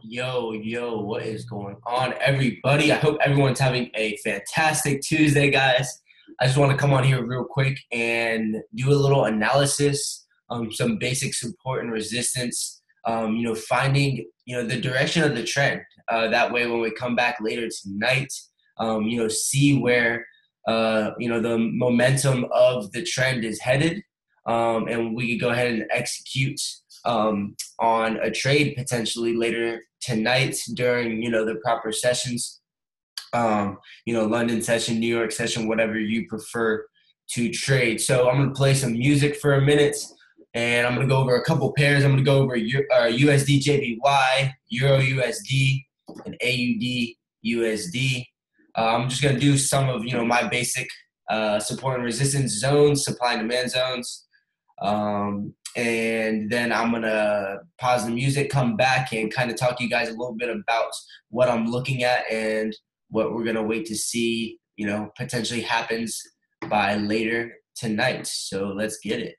Yo, what is going on, everybody? I hope everyone's having a fantastic Tuesday, guys. I just want to come on here real quick and do a little analysis, some basic support and resistance, finding, the direction of the trend. That way, when we come back later tonight, see where, the momentum of the trend is headed, and we could go ahead and execute on a trade potentially later tonight during, the proper sessions, London session, New York session, whatever you prefer to trade. So I'm going to play some music for a minute, and I'm going to go over a couple pairs. I'm going to go over USD JPY, Euro USD, and AUD USD. I'm just going to do some of, my basic support and resistance zones, supply and demand zones. And then I'm going to pause the music, come back, and kind of talk to you guys a little bit about what I'm looking at and what we're going to wait to see, potentially happens by later tonight. So let's get it.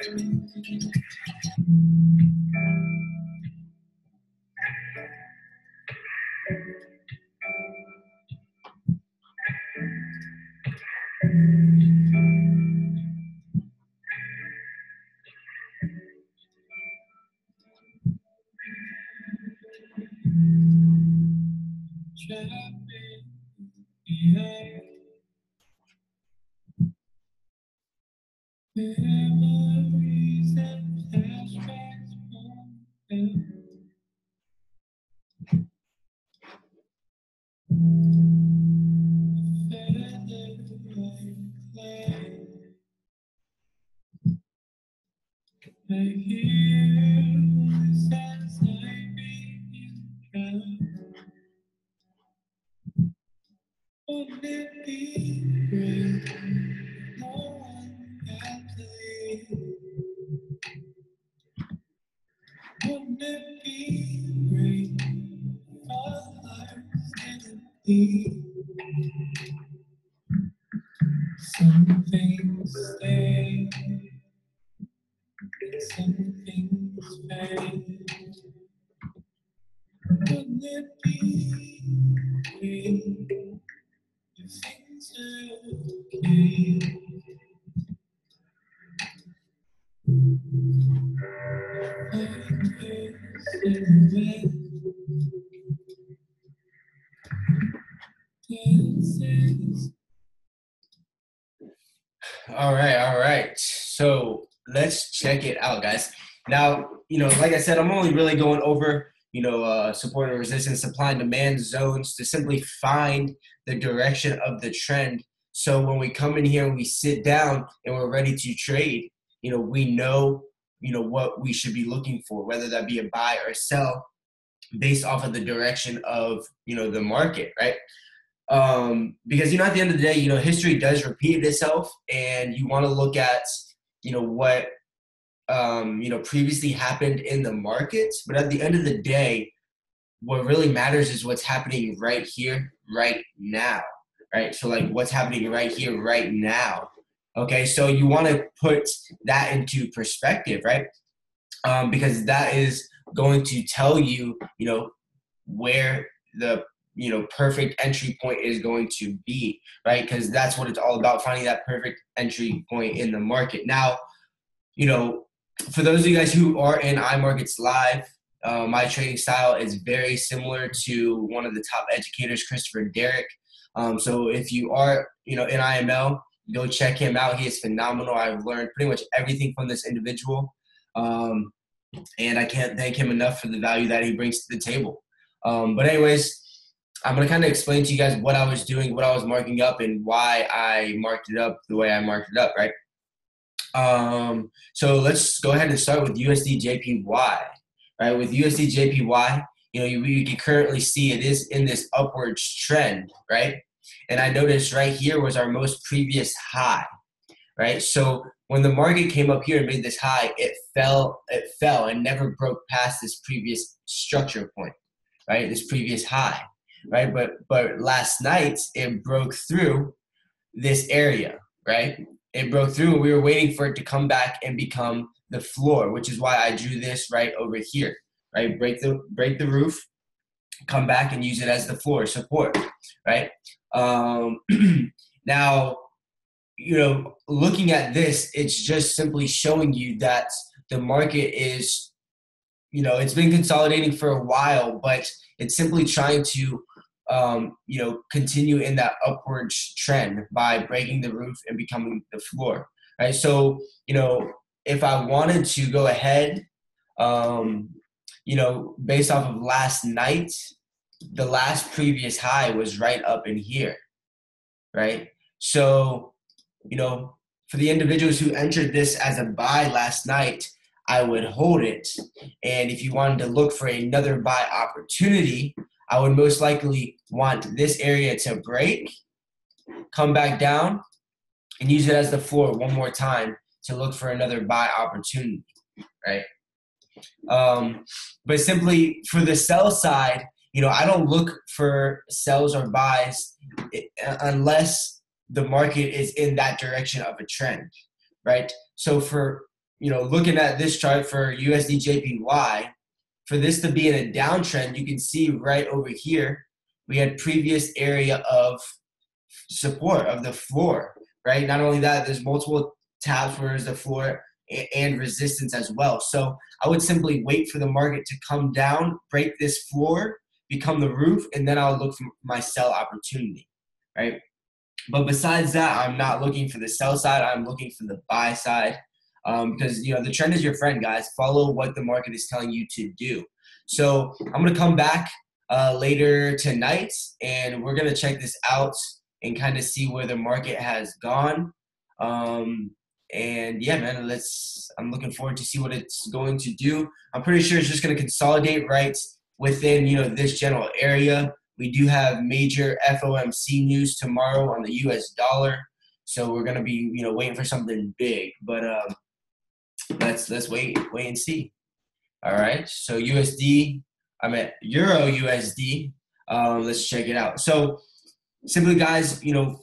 Some things stay, some things fade. Wouldn't it be great if things are okay? All right, all right. So let's check it out, guys. Now, like I said, I'm only really going over, support and resistance, supply and demand zones to simply find the direction of the trend. So when we come in here and we sit down and we're ready to trade, we know, what we should be looking for, whether that be a buy or sell based off of the direction of, the market, right? Because at the end of the day, history does repeat itself, and you want to look at what previously happened in the markets. But at the end of the day, what really matters is what's happening right here, right now, right? So like what's happening right here, right now. Okay, so you want to put that into perspective, right? Because that is going to tell you, where the perfect entry point is going to be, right? Because that's what it's all about, finding that perfect entry point in the market. Now, for those of you guys who are in iMarkets Live, my trading style is very similar to one of the top educators, Christopher Derrick. So if you are, in IML, go check him out. He is phenomenal. I've learned pretty much everything from this individual. And I can't thank him enough for the value that he brings to the table. But anyways, I'm going to kind of explain to you guys what I was doing, what I was marking up, and why I marked it up the way I marked it up, right? So let's go ahead and start with USD JPY, right? With USD JPY, you can currently see it is in this upward trend, right? And I noticed right here was our most previous high, right? So when the market came up here and made this high, it fell and never broke past this previous structure point, right? This previous high, right? But last night it broke through this area, right? It broke through, and we were waiting for it to come back and become the floor, which is why I drew this right over here, right? Break the roof, come back and use it as the floor support, right? Now, looking at this, it's just simply showing you that the market is, it's been consolidating for a while, but it's simply trying to, continue in that upward trend by breaking the roof and becoming the floor, right? So, if I wanted to go ahead, based off of last night, the last previous high was right up in here, right? So, for the individuals who entered this as a buy last night, I would hold it. And if you wanted to look for another buy opportunity, I would most likely want this area to break, come back down, and use it as the floor one more time to look for another buy opportunity, right? But simply for the sell side, I don't look for sells or buys unless the market is in that direction of a trend, right? So for looking at this chart for USD JPY, for this to be in a downtrend, you can see right over here, we had previous area of support of the floor, right? Not only that, there's multiple tabs where there's the floor and resistance as well. So I would simply wait for the market to come down, break this floor, become the roof, and then I'll look for my sell opportunity, right? But besides that, I'm not looking for the sell side. I'm looking for the buy side because, the trend is your friend, guys. Follow what the market is telling you to do. So I'm going to come back later tonight, and we're going to check this out and kind of see where the market has gone. And yeah, man, I'm looking forward to see what it's going to do. I'm pretty sure it's just going to consolidate right within, this general area. We do have major FOMC news tomorrow on the US dollar. So we're going to be, waiting for something big, but let's wait and see. All right. So I'm at Euro USD. Let's check it out. So simply, guys,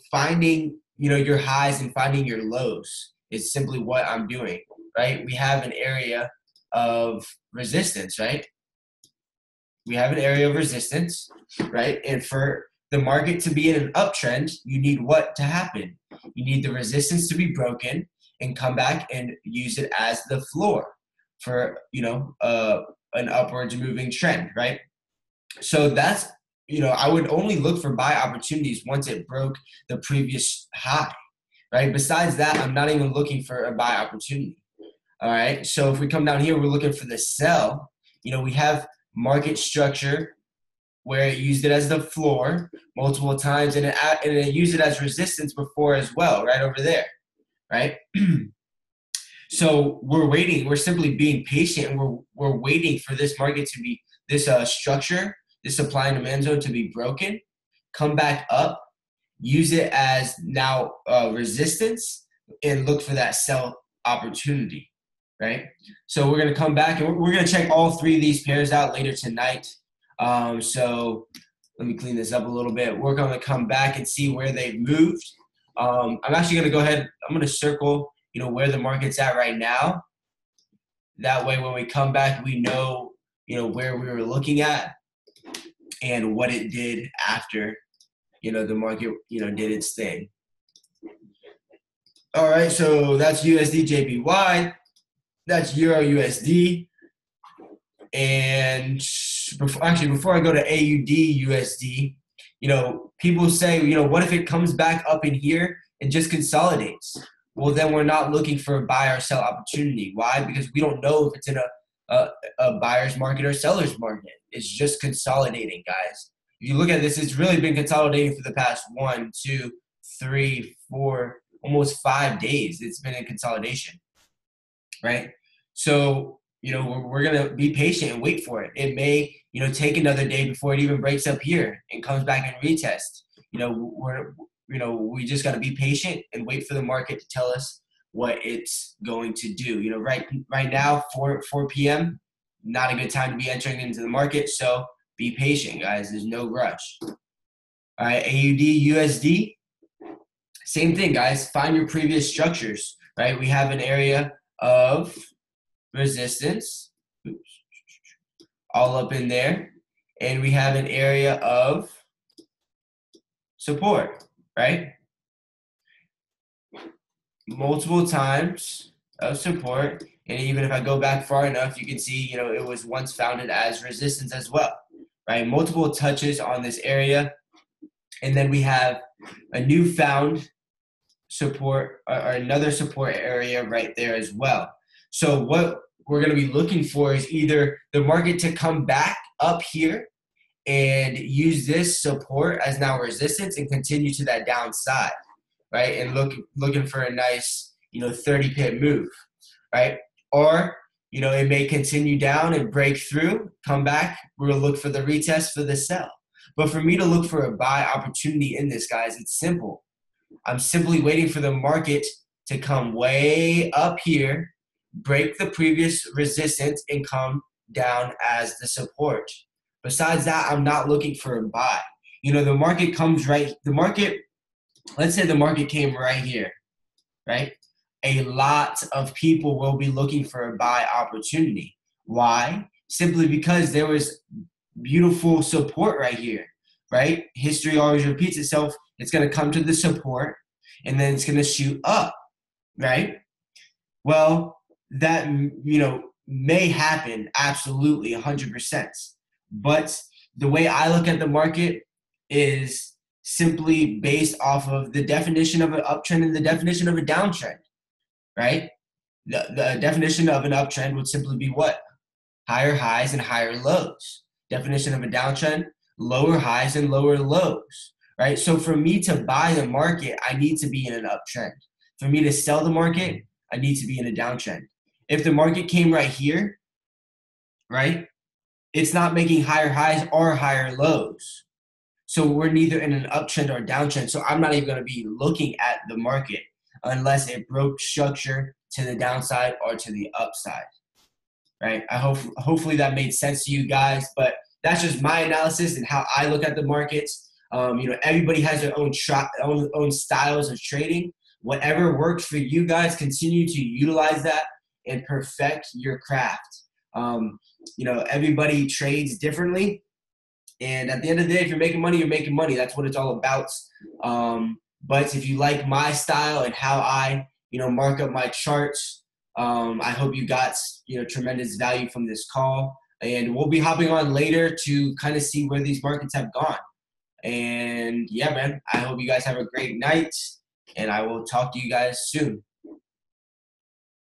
finding, your highs and finding your lows is simply what I'm doing, right? We have an area of resistance, right? We have an area of resistance, right? And for the market to be in an uptrend, you need what to happen? You need the resistance to be broken and come back and use it as the floor for, an upwards moving trend, right? So that's, I would only look for buy opportunities once it broke the previous high, right? Besides that, I'm not even looking for a buy opportunity, all right? So if we come down here, we're looking for the sell. We have market structure where it used it as the floor multiple times, and it used it as resistance before as well, right over there, right? So we're waiting. We're simply being patient, and we're waiting for this market to be this structure, this supply and demand zone to be broken, come back up, use it as now resistance, and look for that sell opportunity, right? So we're going to come back, and we're going to check all three of these pairs out later tonight. So let me clean this up a little bit. We're going to come back and see where they've moved. I'm actually going to go ahead. I'm going to circle, where the market's at right now. That way, when we come back, we know, where we were looking at and what it did after, the market, did its thing. All right, so that's USD JPY. That's Euro USD. And before I go to AUD USD, people say, what if it comes back up in here and just consolidates? Well, then we're not looking for a buy or sell opportunity. Why? Because we don't know if it's in a buyer's market or seller's market. It's just consolidating, guys. If you look at this, it's really been consolidating for the past 1, 2, 3, 4, almost 5 days. It's been in consolidation, right? So, we're going to be patient and wait for it. It may, take another day before it even breaks up here and comes back and retest. We just got to be patient and wait for the market to tell us what it's going to do. Right now, 4 p.m., not a good time to be entering into the market. So be patient, guys. There's no rush. All right, AUD USD, same thing, guys. Find your previous structures, right? We have an area of resistance, all up in there, and we have an area of support, right? Multiple times of support, and even if I go back far enough, you can see, it was once founded as resistance as well, right? Multiple touches on this area, and then we have a newfound support or another support area right there as well. So what we're going to be looking for is either the market to come back up here and use this support as now resistance and continue to that downside, right? And looking for a nice, 30 pip move, right? Or, it may continue down and break through, come back. We're going to look for the retest for the sell. But for me to look for a buy opportunity in this, guys, it's simple. I'm simply waiting for the market to come way up here, break the previous resistance, and come down as the support. Besides that, I'm not looking for a buy. The market comes let's say the market came right here, right? a lot of people will be looking for a buy opportunity. Why? Simply because there was beautiful support right here, right? History always repeats itself. It's going to come to the support, and then it's going to shoot up, right? Well, that, may happen, absolutely, 100%. But the way I look at the market is simply based off of the definition of an uptrend and the definition of a downtrend, right? The definition of an uptrend would simply be what? Higher highs and higher lows. Definition of a downtrend, lower highs and lower lows, right? So for me to buy the market, I need to be in an uptrend. For me to sell the market, I need to be in a downtrend. If the market came right here, right, it's not making higher highs or higher lows. So we're neither in an uptrend or downtrend. So I'm not even going to be looking at the market unless it broke structure to the downside or to the upside, right? Hopefully that made sense to you guys, but that's just my analysis and how I look at the markets. Everybody has their own styles of trading. Whatever works for you guys, continue to utilize that and perfect your craft. Everybody trades differently. And at the end of the day, if you're making money, you're making money. That's what it's all about. But if you like my style and how I, mark up my charts, I hope you got, tremendous value from this call. And we'll be hopping on later to kind of see where these markets have gone. And yeah, man, I hope you guys have a great night. And I will talk to you guys soon.